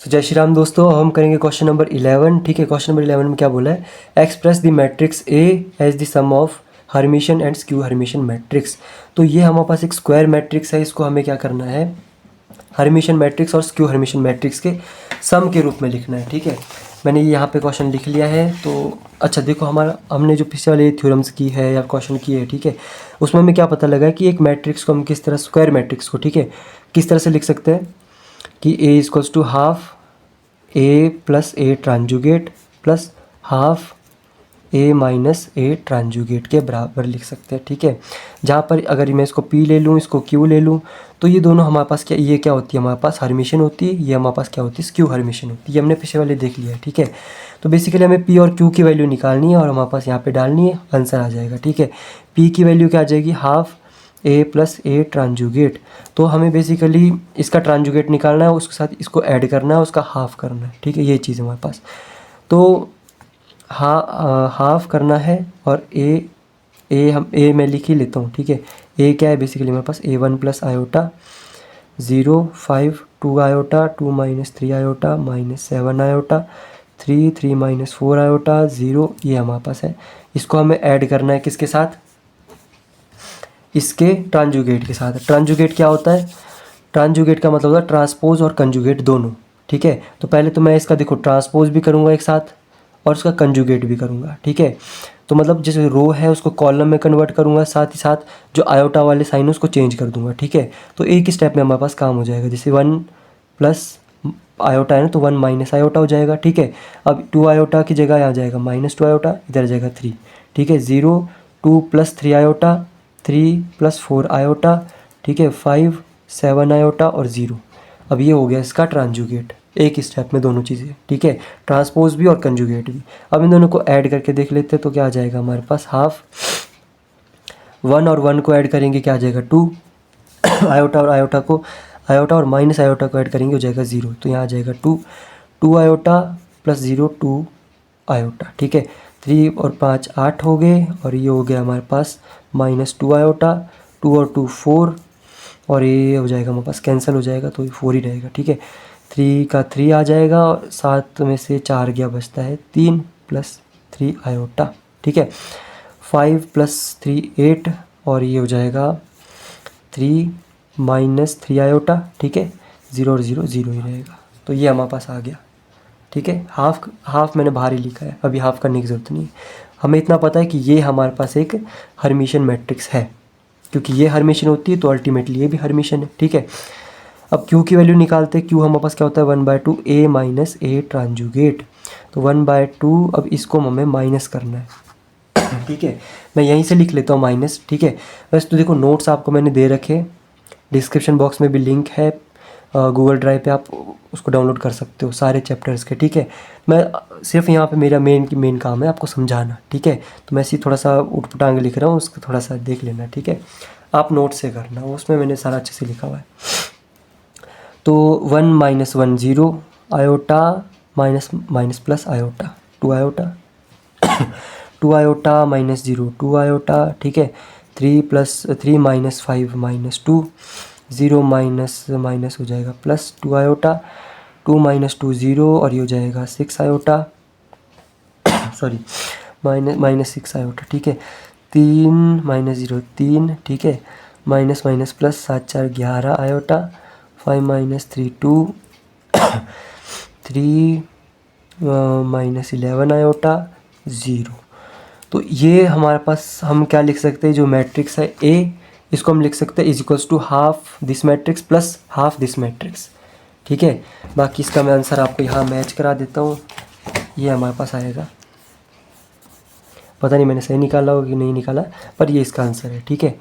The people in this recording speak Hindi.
तो जय श्री राम दोस्तों, हम करेंगे क्वेश्चन नंबर 11। ठीक है, क्वेश्चन नंबर 11 में क्या बोला है, express the matrix A as the sum of Hermitian and skew Hermitian matrix. तो ये हमारे पास एक स्क्वायर मैट्रिक्स है, इसको हमें क्या करना है, हर्मिशन मैट्रिक्स और स्क्यू हर्मिशन मैट्रिक्स के सम के रूप में लिखना है। ठीक है, मैंने ये यहाँ पे क्वेश्चन लिख लिया है। तो अच्छा देखो, हमने जो पिछले वाले थ्योरम्स की है या क्वेश्चन किए है, ठीक है, उसमें हमें क्या पता लगा कि एक मैट्रिक्स को हम किस तरह, स्क्वायर मैट्रिक्स को, ठीक है, किस तरह से लिख सकते हैं कि A equals to half A plus A transjugate plus half A minus A transjugate के बराबर लिख सकते हैं। ठीक है, जहाँ पर अगर मैं इसको पी ले लूँ, इसको क्यू ले लूँ, तो ये दोनों हमारे पास क्या, ये क्या होती है, हमारे पास हर्मिशन होती है, ये हमारे पास क्या होती है, स्क्यू हर्मिशन होती है। ये हमने पिछले वाले देख लिया है। ठीक है, तो बेसिकली हमें पी और क्यू की वैल्यू निकालनी है और हमारे पास यहाँ पे डालनी है, आंसर आ जाएगा। ठीक है, पी की वैल्यू क्या आ जाएगी, हाफ ए प्लस ए ट्रांजुगेट। तो हमें बेसिकली इसका ट्रांजुगेट निकालना है, उसके साथ इसको ऐड करना है, उसका हाफ करना है। ठीक है, ये चीज़ हमारे पास, तो हाफ करना है और ए मैं लिख ही लेता हूँ। ठीक है, ए क्या है बेसिकली हमारे पास, A1 plus iota 0 5 2 iota 2 minus 3 iota minus 7 iota 3 minus 4 iota 0, ये हमारे पास है। इसको हमें ऐड करना है किसके साथ, इसके ट्रांजुगेट के साथ। ट्रांजुगेट क्या होता है, ट्रांजुगेट का मतलब होता है ट्रांसपोज और कंजुगेट दोनों। ठीक है, तो पहले तो मैं इसका देखो ट्रांसपोज भी करूँगा एक साथ और उसका कंजुगेट भी करूँगा। ठीक है, तो मतलब जैसे रो है उसको कॉलम में कन्वर्ट करूँगा, साथ ही साथ जो आयोटा वाले साइन है उसको चेंज कर दूँगा। ठीक है, तो एक ही स्टेप में हमारे पास काम हो जाएगा। जैसे 1 प्लस आयोटा है ना, तो 1 माइनस आयोटा हो जाएगा। ठीक है, अब 2 आयोटा की जगह आ जाएगा -2 आयोटा, इधर आ जाएगा 3। ठीक है, 0 2 प्लस 3 आयोटा 3 प्लस 4 आयोटा, ठीक है, 5 7 आयोटा और 0। अब ये हो गया इसका ट्रांजुगेट, एक स्टेप में दोनों चीज़ें। ठीक है, ट्रांसपोज भी और कंजुगेट भी। अब इन दोनों को ऐड करके देख लेते हैं, तो क्या आ जाएगा हमारे पास, हाफ 1 और 1 को ऐड करेंगे क्या आ जाएगा 2 आयोटा और माइनस आयोटा को ऐड करेंगे हो जाएगा 0, तो यहाँ आ जाएगा 2 आयोटा प्लस 0 2 आयोटा। ठीक है, 3 और 5 8 हो गए और ये हो गया हमारे पास -2 आयोटा, 2 और 2 4 और ये हो जाएगा हमारे पास कैंसिल हो जाएगा, तो ये 4 ही रहेगा। ठीक है, 3 का 3 आ जाएगा और 7 में से 4 गया, बचता है 3 प्लस 3 आयोटा। ठीक है, 5 प्लस 3 8 और ये हो जाएगा 3 माइनस 3 आयोटा। ठीक है, 0 और 0 0 ही रहेगा, तो ये हमारे पास आ गया। ठीक है, हाफ मैंने बाहर ही लिखा है, अभी हाफ करने की ज़रूरत नहीं है। हमें इतना पता है कि ये हमारे पास एक हर्मिशन मैट्रिक्स है, क्योंकि ये हर्मिशन होती है तो अल्टीमेटली ये भी हर्मिशन है। ठीक है, अब क्यू की वैल्यू निकालते हैं। क्यू हमारे पास क्या होता है, 1/2 ए माइनस ए ट्रांजुगेट, तो 1/2, अब इसको हमें माइनस करना है। ठीक है, मैं यहीं से लिख लेता हूँ माइनस। ठीक है, वैसे तो देखो नोट्स आपको मैंने दे रखे, डिस्क्रिप्शन बॉक्स में भी लिंक है, गूगल ड्राइव पे आप उसको डाउनलोड कर सकते हो सारे चैप्टर्स के। ठीक है, मैं सिर्फ यहाँ पे मेरा मेन काम है आपको समझाना। ठीक है, तो मैं इसी थोड़ा सा उठपटांग लिख रहा हूँ, उसको थोड़ा सा देख लेना। ठीक है, आप नोट से करना, उसमें मैंने सारा अच्छे से लिखा हुआ है। तो 1 - 1 0 iota minus plus iota 2 iota 2 iota minus 0 2 iota. ठीक है, 3 माइनस 5 -2 0 माइनस हो जाएगा प्लस 2 आयोटा, 2 - 2 0 और ये हो जाएगा 6 आयोटा सॉरी माइनस 6 आयोटा। ठीक है, 3 - 0 3। ठीक है, माइनस प्लस 7 4 11 आयोटा, 5 - 3 2 3 -11 आयोटा 0। तो ये हमारे पास हम क्या लिख सकते हैं, जो मैट्रिक्स है ए, इसको हम लिख सकते हैं is to half this matrix plus half this matrix. ठीक है, बाकी इसका मैं आंसर आपको यहाँ मैच करा देता हूँ, ये हमारे पास आएगा। पता नहीं मैंने सही निकाला होगा कि नहीं निकाला, पर ये इसका आंसर है। ठीक है।